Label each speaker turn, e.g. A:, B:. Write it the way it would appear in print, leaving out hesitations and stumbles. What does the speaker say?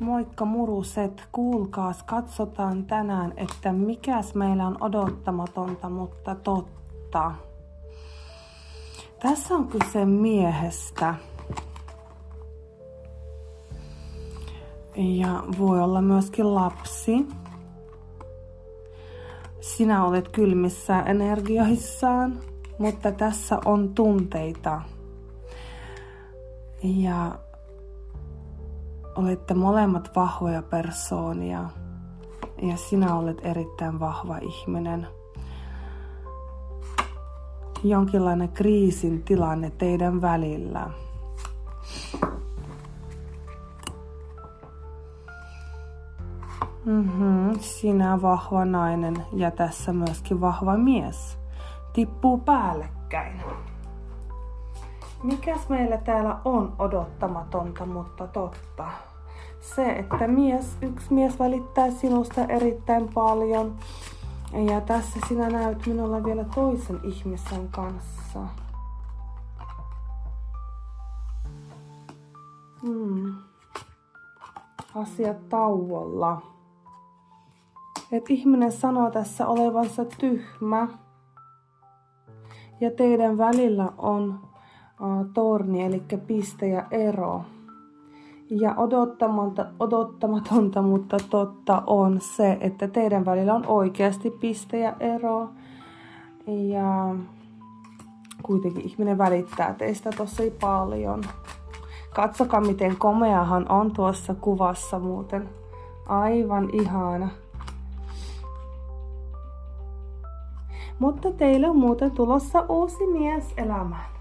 A: Moikka muruset, kuulkaas, katsotaan tänään, että mikäs meillä on odottamatonta, mutta totta. Tässä on kyse miehestä. Ja voi olla myöskin lapsi. Sinä olet kylmissä energioissaan, mutta tässä on tunteita. Ja olette molemmat vahvoja persoonia. Ja sinä olet erittäin vahva ihminen. Jonkinlainen kriisin tilanne teidän välillä. Sinä vahva nainen ja tässä myöskin vahva mies. Tippuu päällekkäin. Mikäs meillä täällä on odottamatonta, mutta totta? Se, että yksi mies välittää sinusta erittäin paljon. Ja tässä sinä näyt minulle vielä toisen ihmisen kanssa. Asiat tauolla. Et ihminen sanoo tässä olevansa tyhmä. Ja teidän välillä on torni, eli piste ja ero. Ja odottamatonta, mutta totta on se, että teidän välillä on oikeasti piste ja ero. Ja kuitenkin ihminen välittää teistä tosi paljon. Katsokaa, miten komeahan on tuossa kuvassa muuten. Aivan ihana. Mutta teille on muuten tulossa uusi mies elämään.